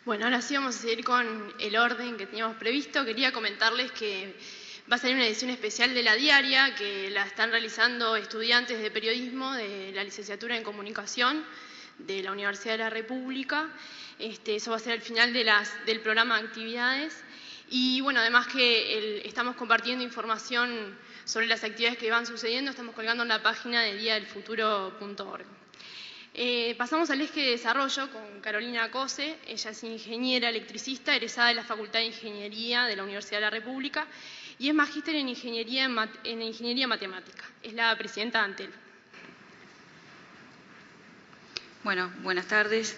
Bueno, ahora sí vamos a seguir con el orden que teníamos previsto. Quería comentarles que va a salir una edición especial de La Diaria, que la están realizando estudiantes de periodismo de la licenciatura en comunicación de la Universidad de la República. Eso va a ser al final del programa de actividades. Y bueno, además que estamos compartiendo información sobre las actividades que van sucediendo, estamos colgando en la página de diadelfuturo.org. Pasamos al eje de desarrollo con Carolina Cose. Ella es ingeniera electricista, egresada de la Facultad de Ingeniería de la Universidad de la República y es magíster en Ingeniería Matemática. Es la presidenta de Antel. Bueno, buenas tardes.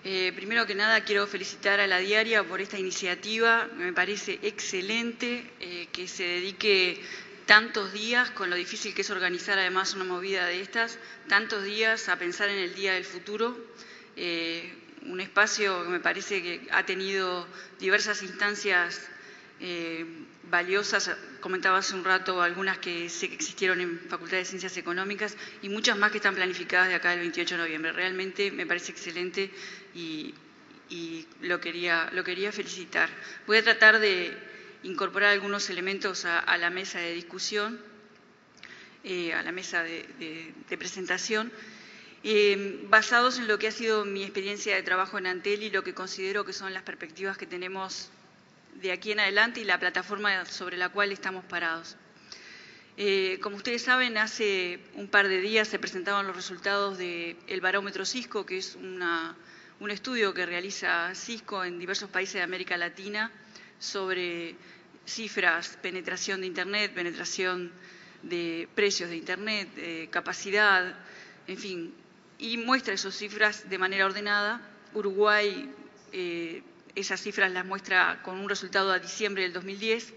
Primero que nada quiero felicitar a La Diaria por esta iniciativa. Me parece excelente que se dedique tantos días, con lo difícil que es organizar además una movida de estas, tantos días a pensar en el Día del Futuro, un espacio que me parece que ha tenido diversas instancias valiosas. Comentaba hace un rato algunas que sé que existieron en Facultad de Ciencias Económicas y muchas más que están planificadas de acá del 28 de noviembre. Realmente me parece excelente y lo quería felicitar. Voy a tratar de incorporar algunos elementos a la mesa de discusión, a la mesa de presentación, basados en lo que ha sido mi experiencia de trabajo en Antel y lo que considero que son las perspectivas que tenemos de aquí en adelante y la plataforma sobre la cual estamos parados. Como ustedes saben, hace un par de días se presentaban los resultados del barómetro Cisco, que es un estudio que realiza Cisco en diversos países de América Latina sobre cifras, penetración de Internet, penetración de precios de Internet, capacidad, en fin, y muestra esas cifras de manera ordenada. Uruguay, esas cifras las muestra con un resultado a diciembre del 2010.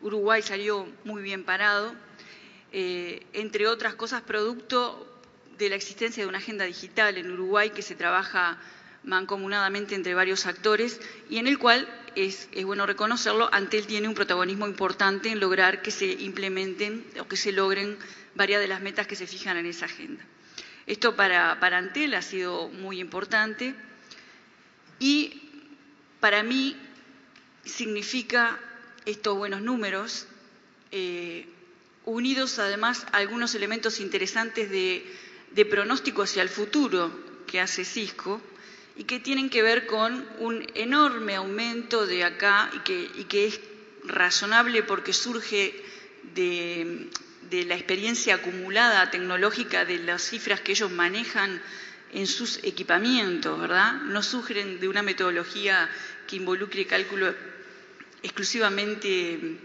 Uruguay salió muy bien parado, entre otras cosas, producto de la existencia de una agenda digital en Uruguay que se trabaja mancomunadamente entre varios actores y en el cual, es bueno reconocerlo, Antel tiene un protagonismo importante en lograr que se implementen o que se logren varias de las metas que se fijan en esa agenda. Esto para Antel ha sido muy importante y para mí significa estos buenos números, unidos además a algunos elementos interesantes de pronóstico hacia el futuro que hace Cisco, y que tienen que ver con un enorme aumento de acá y que es razonable porque surge de la experiencia acumulada tecnológica de las cifras que ellos manejan en sus equipamientos, ¿verdad? No surgen de una metodología que involucre cálculo exclusivamente,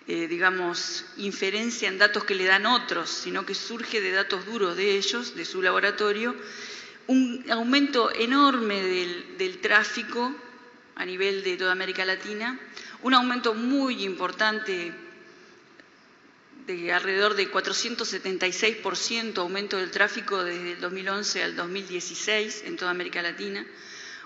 digamos, inferencia en datos que le dan otros, sino que surge de datos duros de ellos, de su laboratorio. Un aumento enorme del tráfico a nivel de toda América Latina, un aumento muy importante de alrededor de 476% aumento del tráfico desde el 2011 al 2016 en toda América Latina,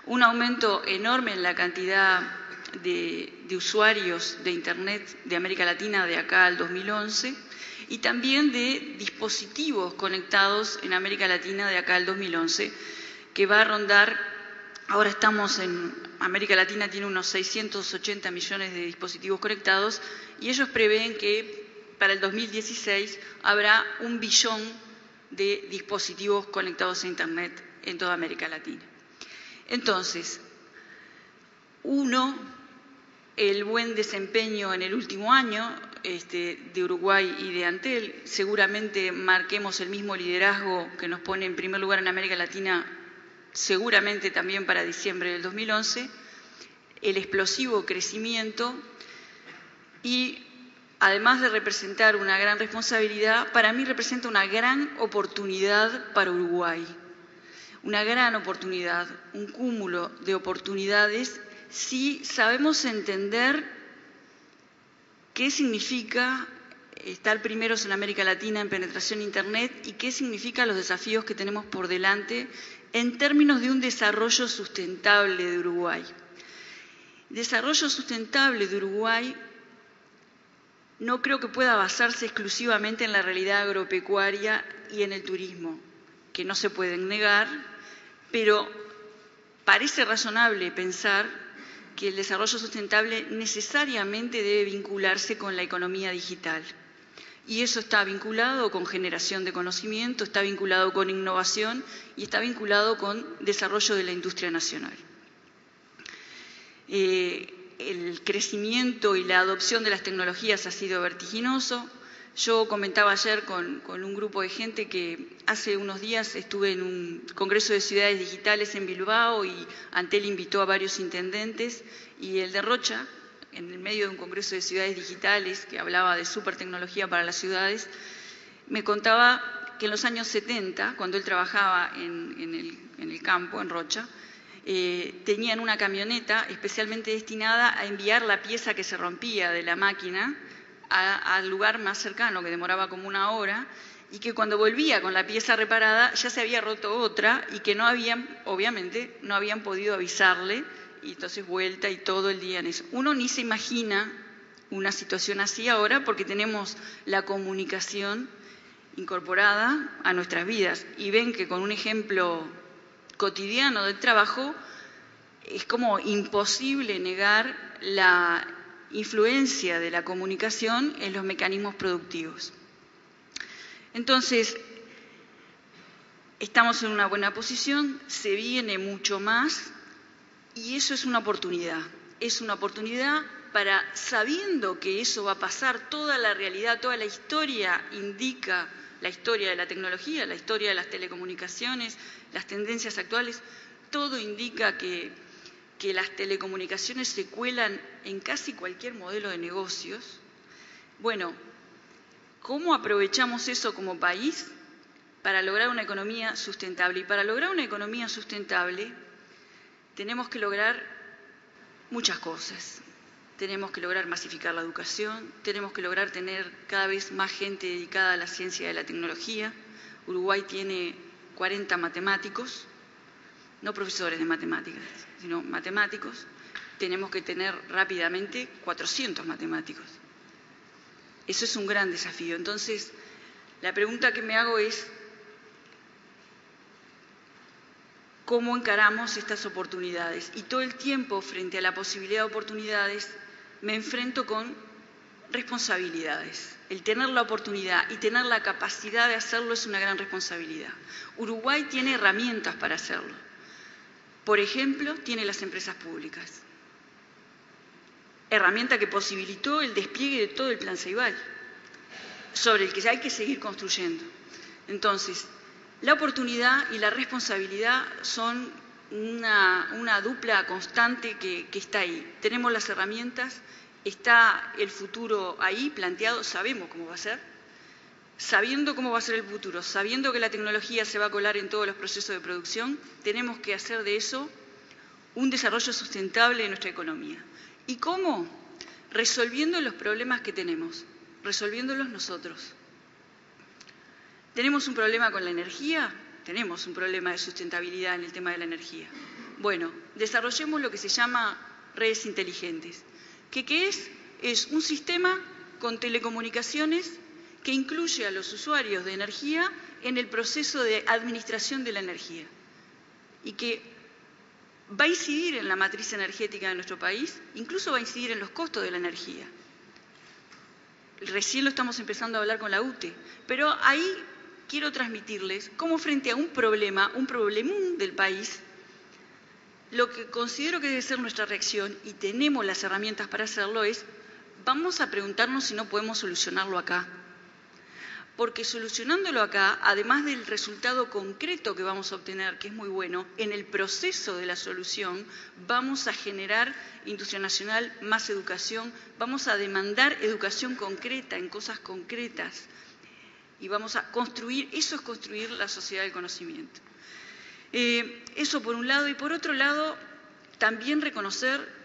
un aumento enorme en la cantidad de usuarios de Internet de América Latina de acá al 2011, y también de dispositivos conectados en América Latina de acá al 2011, que va a rondar, ahora estamos en América Latina, tiene unos 680 millones de dispositivos conectados, y ellos prevén que para el 2016 habrá 1 billón de dispositivos conectados a Internet en toda América Latina. Entonces, el buen desempeño en el último año de Uruguay y de Antel, seguramente marquemos el mismo liderazgo que nos pone en primer lugar en América Latina, seguramente también para diciembre del 2011, el explosivo crecimiento y, además de representar una gran responsabilidad, para mí representa una gran oportunidad para Uruguay, una gran oportunidad, un cúmulo de oportunidades si sabemos entender qué significa estar primeros en América Latina en penetración Internet y qué significan los desafíos que tenemos por delante en términos de un desarrollo sustentable de Uruguay. Desarrollo sustentable de Uruguay no creo que pueda basarse exclusivamente en la realidad agropecuaria y en el turismo, que no se pueden negar, pero parece razonable pensar que el desarrollo sustentable necesariamente debe vincularse con la economía digital. Y eso está vinculado con generación de conocimiento, está vinculado con innovación y está vinculado con desarrollo de la industria nacional. El crecimiento y la adopción de las tecnologías ha sido vertiginoso. Yo comentaba ayer con un grupo de gente que hace unos días estuve en un congreso de ciudades digitales en Bilbao y Antel invitó a varios intendentes y el de Rocha, en el medio de un congreso de ciudades digitales que hablaba de supertecnología para las ciudades, me contaba que en los años 70, cuando él trabajaba en el campo, en Rocha, tenían una camioneta especialmente destinada a enviar la pieza que se rompía de la máquina al lugar más cercano, que demoraba como 1 hora, y que cuando volvía con la pieza reparada ya se había roto otra y que obviamente no habían podido avisarle, y entonces vuelta y todo el día en eso. Uno ni se imagina una situación así ahora porque tenemos la comunicación incorporada a nuestras vidas y ven que con un ejemplo cotidiano del trabajo es como imposible negar la influencia de la comunicación en los mecanismos productivos. Entonces, estamos en una buena posición, se viene mucho más y eso es una oportunidad. Es una oportunidad para, sabiendo que eso va a pasar, toda la realidad, toda la historia indica, la historia de la tecnología, la historia de las telecomunicaciones, las tendencias actuales, todo indica que las telecomunicaciones se cuelan en casi cualquier modelo de negocios. Bueno, ¿cómo aprovechamos eso como país para lograr una economía sustentable? Y para lograr una economía sustentable tenemos que lograr muchas cosas. Tenemos que lograr masificar la educación, tenemos que lograr tener cada vez más gente dedicada a la ciencia y a la tecnología. Uruguay tiene 40 matemáticos, no profesores de matemáticas, sino matemáticos. Tenemos que tener rápidamente 400 matemáticos. Eso es un gran desafío. Entonces, la pregunta que me hago es, ¿cómo encaramos estas oportunidades? Y todo el tiempo, frente a la posibilidad de oportunidades, me enfrento con responsabilidades. El tener la oportunidad y tener la capacidad de hacerlo es una gran responsabilidad. Uruguay tiene herramientas para hacerlo. Por ejemplo, tiene las empresas públicas. Herramienta que posibilitó el despliegue de todo el Plan Ceibal, sobre el que hay que seguir construyendo. Entonces, la oportunidad y la responsabilidad son una dupla constante que está ahí. Tenemos las herramientas, está el futuro ahí planteado, sabemos cómo va a ser. Sabiendo cómo va a ser el futuro, sabiendo que la tecnología se va a colar en todos los procesos de producción, tenemos que hacer de eso un desarrollo sustentable de nuestra economía. ¿Y cómo? Resolviendo los problemas que tenemos, resolviéndolos nosotros. ¿Tenemos un problema con la energía? Tenemos un problema de sustentabilidad en el tema de la energía. Bueno, desarrollemos lo que se llama redes inteligentes. ¿Qué es? Es un sistema con telecomunicaciones que incluye a los usuarios de energía en el proceso de administración de la energía y que va a incidir en la matriz energética de nuestro país, incluso va a incidir en los costos de la energía. Recién lo estamos empezando a hablar con la UTE, pero ahí quiero transmitirles cómo frente a un problemón del país, lo que considero que debe ser nuestra reacción, y tenemos las herramientas para hacerlo, es vamos a preguntarnos si no podemos solucionarlo acá. Porque solucionándolo acá, además del resultado concreto que vamos a obtener, que es muy bueno, en el proceso de la solución vamos a generar industria nacional, más educación, vamos a demandar educación concreta en cosas concretas y vamos a construir, eso es construir la sociedad del conocimiento. Eso por un lado, y por otro lado también reconocer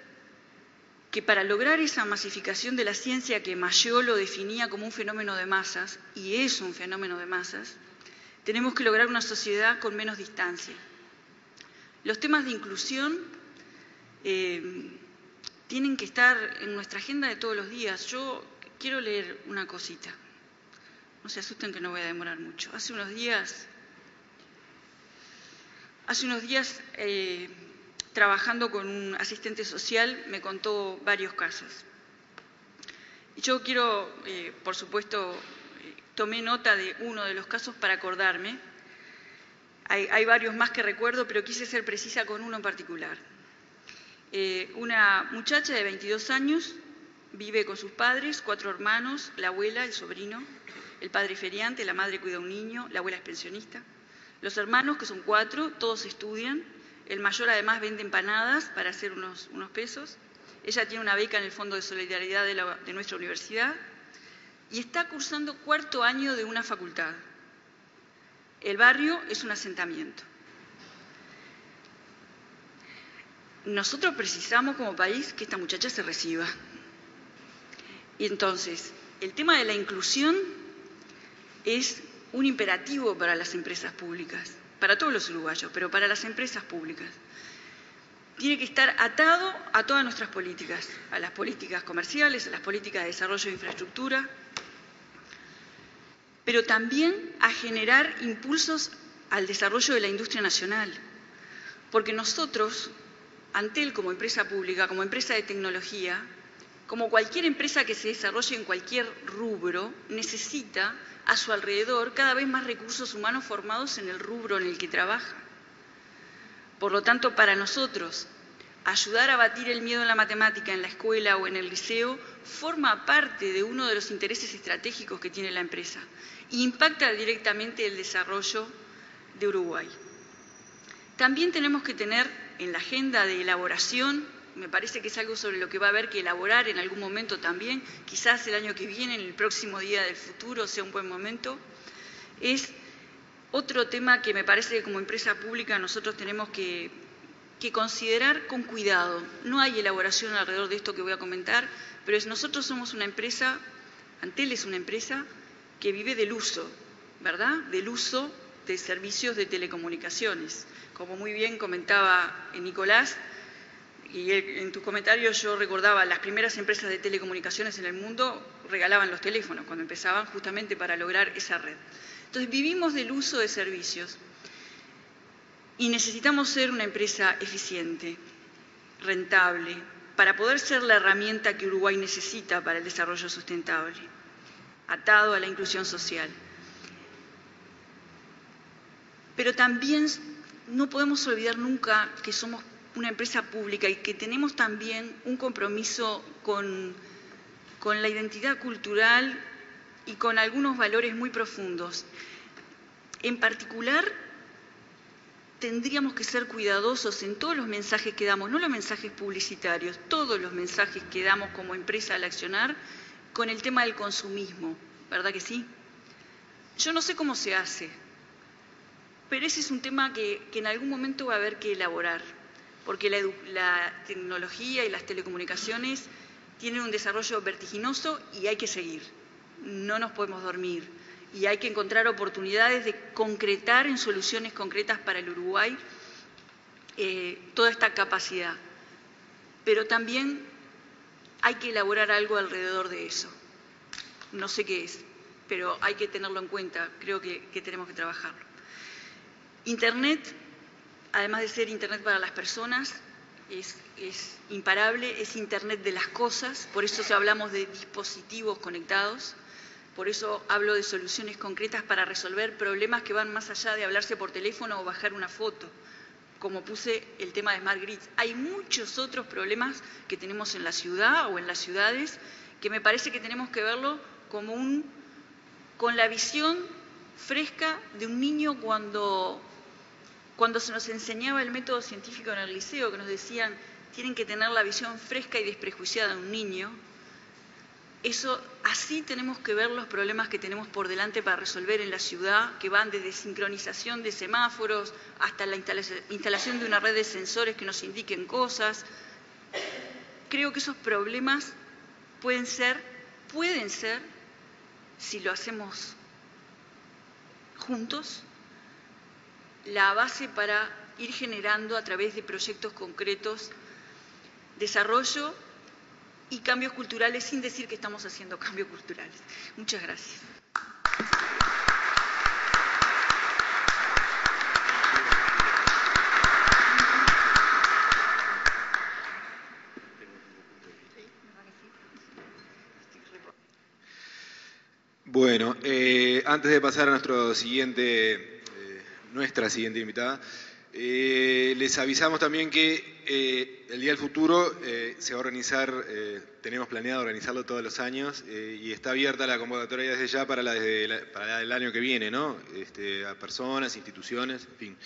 que para lograr esa masificación de la ciencia que Maggio lo definía como un fenómeno de masas, y es un fenómeno de masas, tenemos que lograr una sociedad con menos distancia. Los temas de inclusión tienen que estar en nuestra agenda de todos los días. Yo quiero leer una cosita, no se asusten que no voy a demorar mucho. Hace unos días trabajando con un asistente social, me contó varios casos. Yo quiero, por supuesto, tomé nota de uno de los casos para acordarme. Hay varios más que recuerdo, pero quise ser precisa con uno en particular. Una muchacha de 22 años vive con sus padres, 4 hermanos, la abuela, el sobrino, el padre feriante, la madre cuida a un niño, la abuela es pensionista. Los hermanos, que son 4, todos estudian. El mayor además vende empanadas para hacer unos pesos. Ella tiene una beca en el Fondo de Solidaridad de nuestra universidad y está cursando 4º año de una facultad. El barrio es un asentamiento. Nosotros precisamos como país que esta muchacha se reciba. Y entonces, el tema de la inclusión es un imperativo para las empresas públicas, para todos los uruguayos, pero para las empresas públicas. Tiene que estar atado a todas nuestras políticas, a las políticas comerciales, a las políticas de desarrollo de infraestructura, pero también a generar impulsos al desarrollo de la industria nacional. Porque nosotros, Antel como empresa pública, como empresa de tecnología, como cualquier empresa que se desarrolle en cualquier rubro, necesita a su alrededor cada vez más recursos humanos formados en el rubro en el que trabaja. Por lo tanto, para nosotros, ayudar a batir el miedo en la matemática en la escuela o en el liceo forma parte de uno de los intereses estratégicos que tiene la empresa e impacta directamente el desarrollo de Uruguay. También tenemos que tener en la agenda de elaboración, me parece que es algo sobre lo que va a haber que elaborar en algún momento también, quizás el año que viene, en el próximo Día del Futuro sea un buen momento, es otro tema que me parece que como empresa pública nosotros tenemos que considerar con cuidado. No hay elaboración alrededor de esto que voy a comentar, pero nosotros somos una empresa, Antel es una empresa que vive del uso, ¿verdad? Del uso de servicios de telecomunicaciones. Como muy bien comentaba Nicolás, y en tus comentarios yo recordaba, las primeras empresas de telecomunicaciones en el mundo regalaban los teléfonos cuando empezaban justamente para lograr esa red. Entonces vivimos del uso de servicios y necesitamos ser una empresa eficiente, rentable, para poder ser la herramienta que Uruguay necesita para el desarrollo sustentable, atado a la inclusión social. Pero también no podemos olvidar nunca que somos una empresa pública y que tenemos también un compromiso con la identidad cultural y con algunos valores muy profundos. En particular, tendríamos que ser cuidadosos en todos los mensajes que damos, no los mensajes publicitarios, todos los mensajes que damos como empresa al accionar con el tema del consumismo, ¿verdad que sí? Yo no sé cómo se hace, pero ese es un tema que en algún momento va a haber que elaborar, porque la tecnología y las telecomunicaciones tienen un desarrollo vertiginoso y hay que seguir, no nos podemos dormir. Y hay que encontrar oportunidades de concretar en soluciones concretas para el Uruguay toda esta capacidad. Pero también hay que elaborar algo alrededor de eso. No sé qué es, pero hay que tenerlo en cuenta, creo que tenemos que trabajarlo. Internet, además de ser Internet para las personas, es imparable, es Internet de las cosas, por eso hablamos de dispositivos conectados. Por eso hablo de soluciones concretas para resolver problemas que van más allá de hablarse por teléfono o bajar una foto, como puse el tema de Smart Grids. Hay muchos otros problemas que tenemos en la ciudad o en las ciudades que me parece que tenemos que verlo como con la visión fresca de un niño cuando se nos enseñaba el método científico en el liceo, que nos decían tienen que tener la visión fresca y desprejuiciada de un niño. Así tenemos que ver los problemas que tenemos por delante para resolver en la ciudad, que van desde sincronización de semáforos hasta la instalación de una red de sensores que nos indiquen cosas. Creo que esos problemas pueden ser, si lo hacemos juntos, la base para ir generando a través de proyectos concretos desarrollo y cambios culturales, sin decir que estamos haciendo cambios culturales. Muchas gracias. antes de pasar a nuestra siguiente invitada, les avisamos también que el Día del Futuro se va a organizar, tenemos planeado organizarlo todos los años y está abierta la convocatoria desde ya para el año que viene, ¿no? A personas, instituciones, en fin.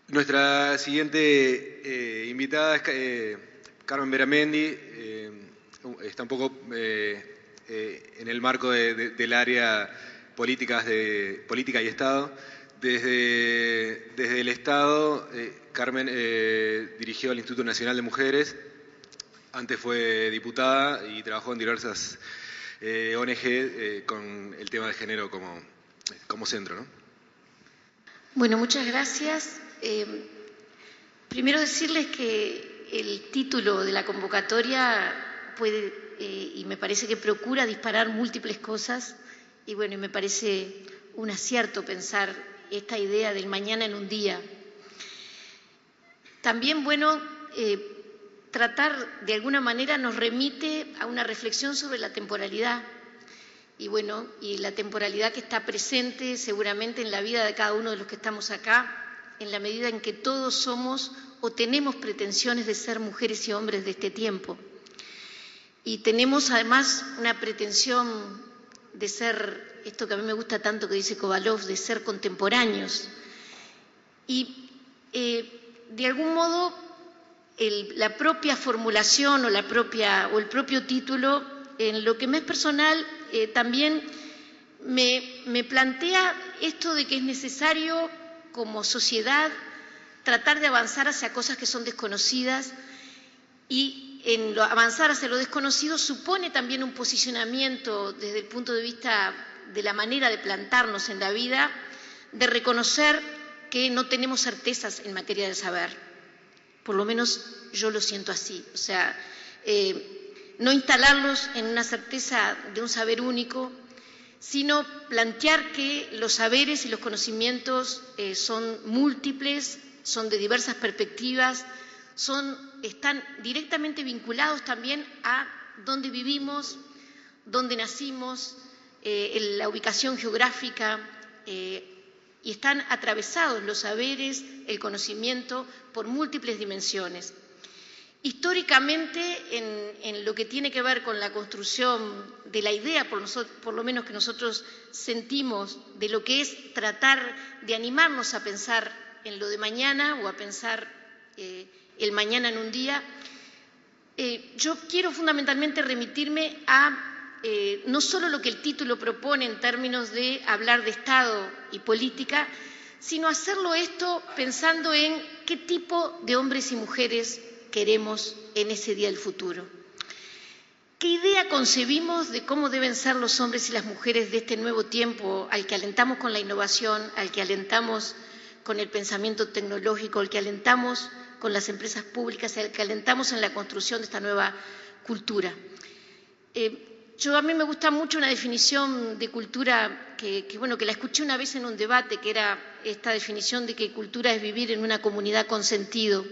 Nuestra siguiente invitada es Carmen Beramendi, está un poco en el marco del área política y Estado. Desde el Estado, Carmen dirigió el Instituto Nacional de Mujeres, antes fue diputada y trabajó en diversas ONG con el tema de género como centro, ¿no? Bueno, muchas gracias. Primero decirles que el título de la convocatoria puede, y me parece que procura disparar múltiples cosas, y bueno, y me parece un acierto pensar esta idea del mañana en un día. También, bueno, tratar de alguna manera nos remite a una reflexión sobre la temporalidad y bueno, y la temporalidad que está presente seguramente en la vida de cada uno de los que estamos acá, en la medida en que todos somos o tenemos pretensiones de ser mujeres y hombres de este tiempo. Y tenemos además una pretensión de ser, esto que a mí me gusta tanto que dice Kovalov, de ser contemporáneos. Y de algún modo la propia formulación o el propio título, en lo que me es personal, también me plantea esto de que es necesario como sociedad tratar de avanzar hacia cosas que son desconocidas, y en avanzar hacia lo desconocido supone también un posicionamiento desde el punto de vista de la manera de plantarnos en la vida, de reconocer que no tenemos certezas en materia de saber. Por lo menos yo lo siento así. O sea, no instalarlos en una certeza de un saber único, sino plantear que los saberes y los conocimientos son múltiples, son de diversas perspectivas, están directamente vinculados también a dónde vivimos, dónde nacimos, la ubicación geográfica, y están atravesados los saberes, el conocimiento, por múltiples dimensiones. Históricamente, en lo que tiene que ver con la construcción de la idea, por lo menos que nosotros sentimos, de lo que es tratar de animarnos a pensar en lo de mañana o a pensar el mañana en un día, yo quiero fundamentalmente remitirme a no solo lo que el título propone en términos de hablar de Estado y política, sino hacerlo esto pensando en qué tipo de hombres y mujeres queremos en ese día del futuro. ¿Qué idea concebimos de cómo deben ser los hombres y las mujeres de este nuevo tiempo al que alentamos con la innovación, al que alentamos con el pensamiento tecnológico, al que alentamos con las empresas públicas, al que alentamos en la construcción de esta nueva cultura? A mí me gusta mucho una definición de cultura que la escuché una vez en un debate, que era esta definición de que cultura es vivir en una comunidad con sentido.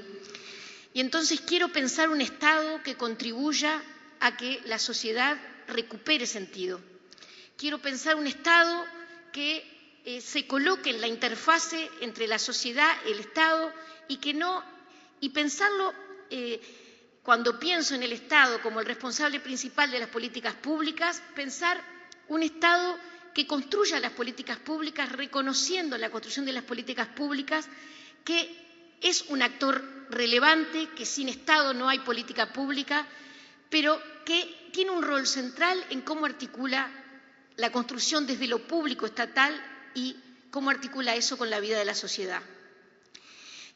Y entonces quiero pensar un Estado que contribuya a que la sociedad recupere sentido. Quiero pensar un Estado que se coloque en la interfase entre la sociedad, el Estado, y pensarlo cuando pienso en el Estado como el responsable principal de las políticas públicas, pensar un Estado que construya las políticas públicas, reconociendo la construcción de las políticas públicas, que es un actor relevante, que sin Estado no hay política pública, pero que tiene un rol central en cómo articula la construcción desde lo público estatal y cómo articula eso con la vida de la sociedad.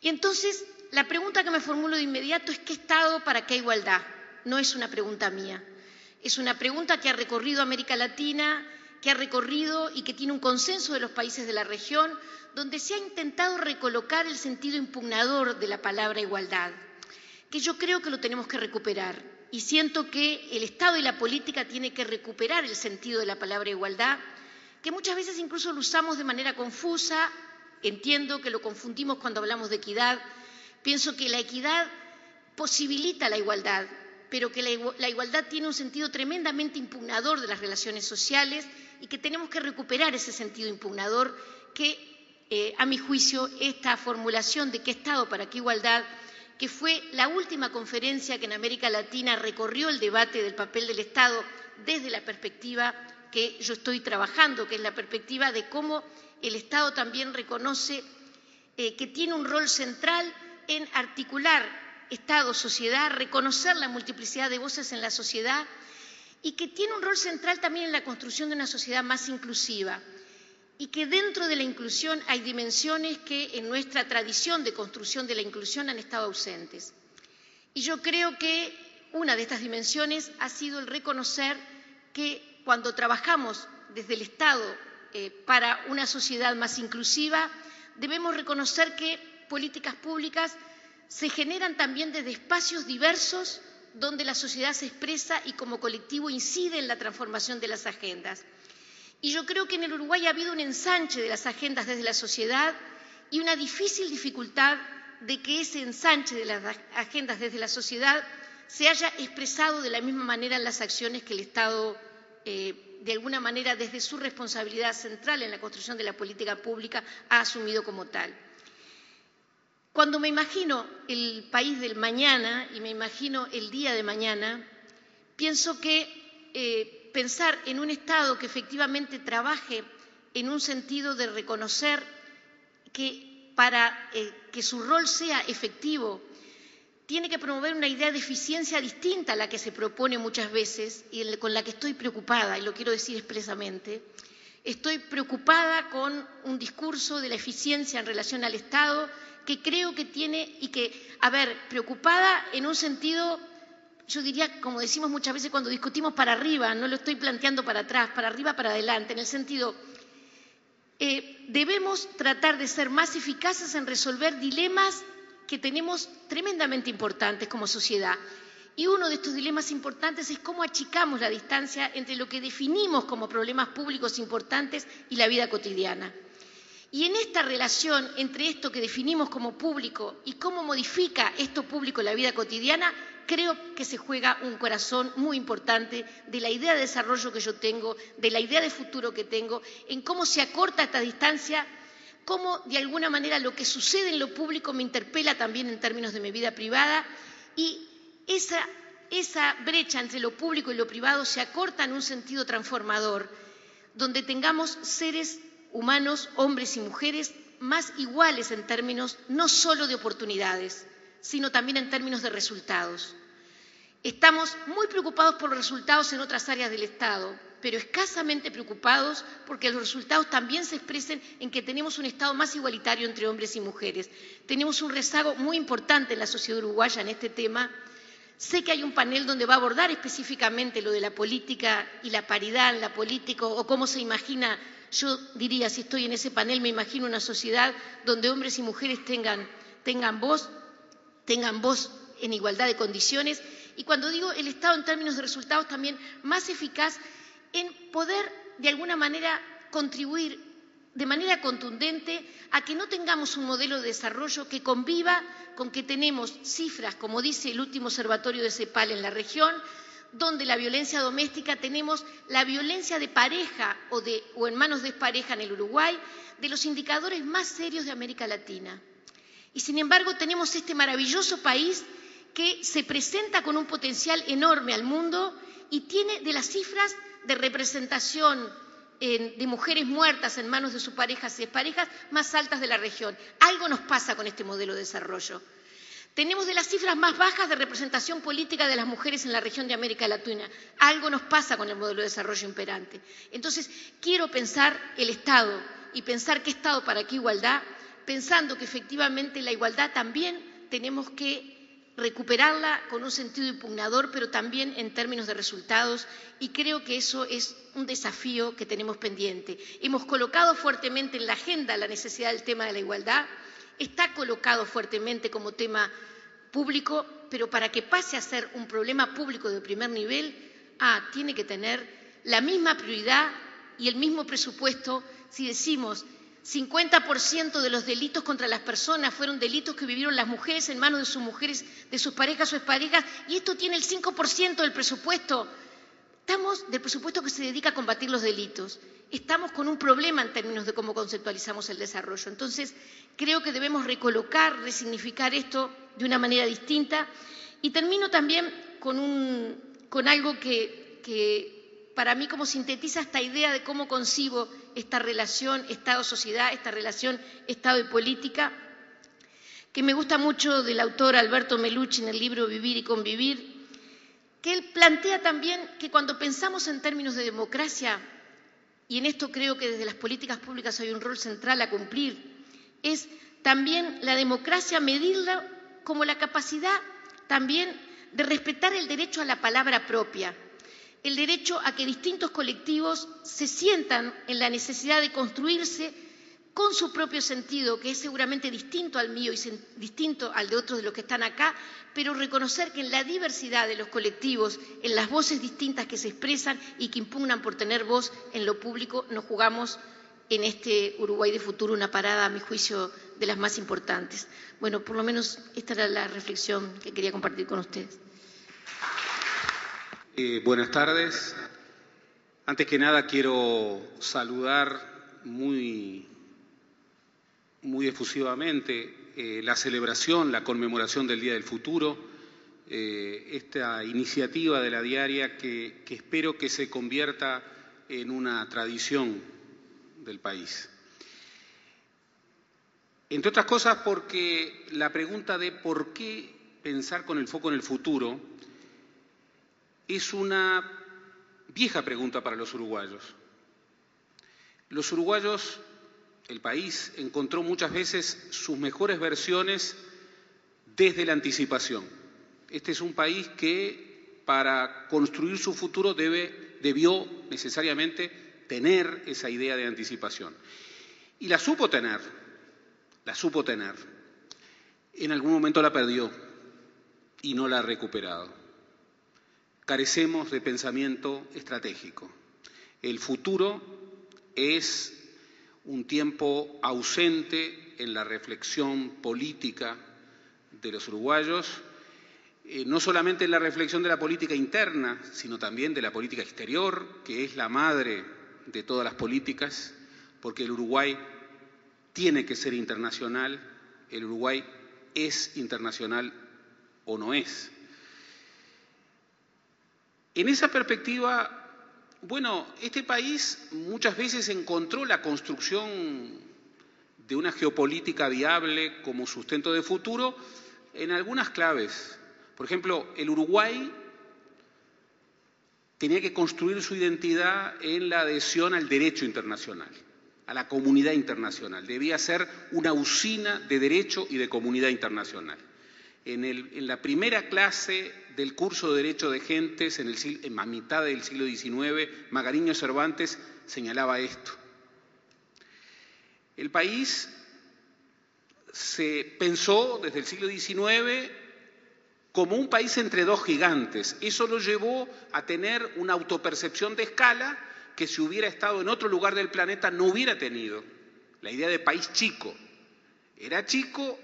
Y entonces, la pregunta que me formulo de inmediato es ¿qué Estado para qué igualdad? No es una pregunta mía, es una pregunta que ha recorrido América Latina, que ha recorrido y que tiene un consenso de los países de la región, donde se ha intentado recolocar el sentido impugnador de la palabra igualdad, que yo creo que lo tenemos que recuperar. Y siento que el Estado y la política tienen que recuperar el sentido de la palabra igualdad, que muchas veces incluso lo usamos de manera confusa. Entiendo que lo confundimos cuando hablamos de equidad. Pienso que la equidad posibilita la igualdad pero que la igualdad tiene un sentido tremendamente impugnador de las relaciones sociales y que tenemos que recuperar ese sentido impugnador que, a mi juicio, esta formulación de qué Estado para qué igualdad, que fue la última conferencia que en América Latina recorrió el debate del papel del Estado desde la perspectiva que yo estoy trabajando, que es la perspectiva de cómo el Estado también reconoce que tiene un rol central en articular Estado, sociedad, reconocer la multiplicidad de voces en la sociedad y que tiene un rol central también en la construcción de una sociedad más inclusiva y que dentro de la inclusión hay dimensiones que en nuestra tradición de construcción de la inclusión han estado ausentes. Y yo creo que una de estas dimensiones ha sido el reconocer que cuando trabajamos desde el Estado para una sociedad más inclusiva, debemos reconocer que políticas públicas se generan también desde espacios diversos donde la sociedad se expresa y como colectivo incide en la transformación de las agendas. Y yo creo que en el Uruguay ha habido un ensanche de las agendas desde la sociedad y una difícil dificultad de que ese ensanche de las agendas desde la sociedad se haya expresado de la misma manera en las acciones que el Estado, de alguna manera, desde su responsabilidad central en la construcción de la política pública, ha asumido como tal. Cuando me imagino el país del mañana y me imagino el día de mañana, pienso que pensar en un Estado que efectivamente trabaje en un sentido de reconocer que para que su rol sea efectivo, tiene que promover una idea de eficiencia distinta a la que se propone muchas veces y con la que estoy preocupada, y lo quiero decir expresamente. Estoy preocupada con un discurso de la eficiencia en relación al Estado que creo que tiene y que, preocupada en un sentido, yo diría, como decimos muchas veces cuando discutimos, para arriba, no lo estoy planteando para atrás, para arriba, para adelante, en el sentido, debemos tratar de ser más eficaces en resolver dilemas que tenemos tremendamente importantes como sociedad. Y uno de estos dilemas importantes es cómo achicamos la distancia entre lo que definimos como problemas públicos importantes y la vida cotidiana. Y en esta relación entre esto que definimos como público y cómo modifica esto público la vida cotidiana, creo que se juega un corazón muy importante de la idea de desarrollo que yo tengo, de la idea de futuro que tengo, en cómo se acorta esta distancia, cómo de alguna manera lo que sucede en lo público me interpela también en términos de mi vida privada y esa brecha entre lo público y lo privado se acorta en un sentido transformador, donde tengamos seres humanos, hombres y mujeres, más iguales en términos no solo de oportunidades, sino también en términos de resultados. Estamos muy preocupados por los resultados en otras áreas del Estado, pero escasamente preocupados porque los resultados también se expresen en que tenemos un Estado más igualitario entre hombres y mujeres. Tenemos un rezago muy importante en la sociedad uruguaya en este tema. Sé que hay un panel donde va a abordar específicamente lo de la política y la paridad en la política o cómo se imagina. Yo diría, si estoy en ese panel, me imagino una sociedad donde hombres y mujeres tengan voz en igualdad de condiciones. Y cuando digo el Estado en términos de resultados, también más eficaz en poder, de alguna manera, contribuir de manera contundente a que no tengamos un modelo de desarrollo que conviva con que tenemos cifras, como dice el último observatorio de CEPAL en la región, donde la violencia doméstica tenemos la violencia de pareja o en manos de expareja en el Uruguay, de los indicadores más serios de América Latina. Y sin embargo tenemos este maravilloso país que se presenta con un potencial enorme al mundo y tiene de las cifras de representación de mujeres muertas en manos de sus parejas y exparejas más altas de la región. Algo nos pasa con este modelo de desarrollo. Tenemos de las cifras más bajas de representación política de las mujeres en la región de América Latina. Algo nos pasa con el modelo de desarrollo imperante. Entonces, quiero pensar el Estado y pensar qué Estado para qué igualdad, pensando que efectivamente la igualdad también tenemos que recuperarla con un sentido impugnador, pero también en términos de resultados, y creo que eso es un desafío que tenemos pendiente. Hemos colocado fuertemente en la agenda la necesidad del tema de la igualdad, está colocado fuertemente como tema público, pero para que pase a ser un problema público de primer nivel, tiene que tener la misma prioridad y el mismo presupuesto si decimos 50% de los delitos contra las personas fueron delitos que vivieron las mujeres en manos de sus mujeres, de sus parejas o exparejas, y esto tiene el 5% del presupuesto. Estamos del presupuesto que se dedica a combatir los delitos. Estamos con un problema en términos de cómo conceptualizamos el desarrollo. Entonces, creo que debemos recolocar, resignificar esto de una manera distinta. Y termino también con algo que para mí como sintetiza esta idea de cómo concibo esta relación Estado-sociedad, esta relación Estado y política, que me gusta mucho del autor Alberto Melucci en el libro Vivir y Convivir, que él plantea también que cuando pensamos en términos de democracia, y en esto creo que desde las políticas públicas hay un rol central a cumplir, es también la democracia medirla como la capacidad también de respetar el derecho a la palabra propia, el derecho a que distintos colectivos se sientan en la necesidad de construirse con su propio sentido, que es seguramente distinto al mío y distinto al de otros de los que están acá, pero reconocer que en la diversidad de los colectivos, en las voces distintas que se expresan y que impugnan por tener voz en lo público, nos jugamos en este Uruguay de futuro una parada, a mi juicio, de las más importantes. Bueno, por lo menos esta era la reflexión que quería compartir con ustedes. Buenas tardes. Antes que nada quiero saludar muy efusivamente la celebración, la conmemoración del Día del Futuro, esta iniciativa de la diaria que espero que se convierta en una tradición del país. Entre otras cosas porque la pregunta de por qué pensar con el foco en el futuro es una vieja pregunta para los uruguayos. Los uruguayos, el país, encontró muchas veces sus mejores versiones desde la anticipación. Este es un país que para construir su futuro debió necesariamente tener esa idea de anticipación. Y la supo tener. En algún momento la perdió y no la ha recuperado. Carecemos de pensamiento estratégico. El futuro es un tiempo ausente en la reflexión política de los uruguayos, no solamente en la reflexión de la política interna, sino también de la política exterior, que es la madre de todas las políticas, porque el Uruguay tiene que ser internacional, el Uruguay es internacional o no es. En esa perspectiva, bueno, este país muchas veces encontró la construcción de una geopolítica viable como sustento de futuro en algunas claves. Por ejemplo, el Uruguay tenía que construir su identidad en la adhesión al derecho internacional, a la comunidad internacional. Debía ser una usina de derecho y de comunidad internacional. En la primera clase del curso de Derecho de Gentes, en la mitad del siglo XIX, Magariño Cervantes señalaba esto. El país se pensó desde el siglo XIX como un país entre dos gigantes. Eso lo llevó a tener una autopercepción de escala que si hubiera estado en otro lugar del planeta no hubiera tenido. La idea de país chico. Era chico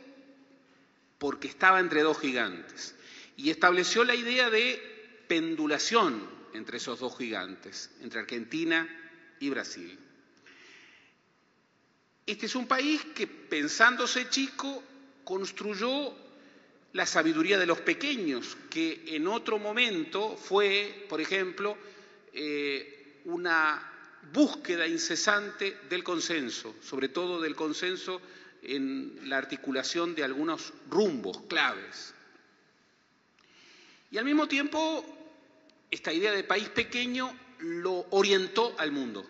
porque estaba entre dos gigantes. Y estableció la idea de pendulación entre esos dos gigantes, entre Argentina y Brasil. Este es un país que, pensándose chico, construyó la sabiduría de los pequeños, que en otro momento fue, por ejemplo, una búsqueda incesante del consenso, sobre todo del consenso en la articulación de algunos rumbos claves. Y al mismo tiempo, esta idea de país pequeño lo orientó al mundo.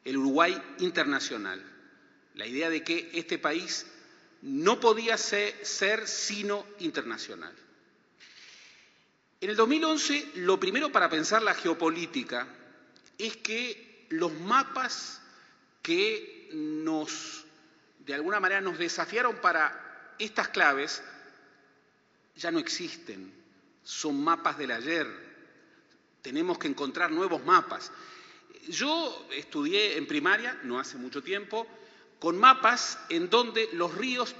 El Uruguay internacional. La idea de que este país no podía ser sino internacional. En el 2011, lo primero para pensar la geopolítica es que los mapas que de alguna manera nos desafiaron para estas claves ya no existen, son mapas del ayer. Tenemos que encontrar nuevos mapas. Yo estudié en primaria, no hace mucho tiempo, con mapas en donde los ríos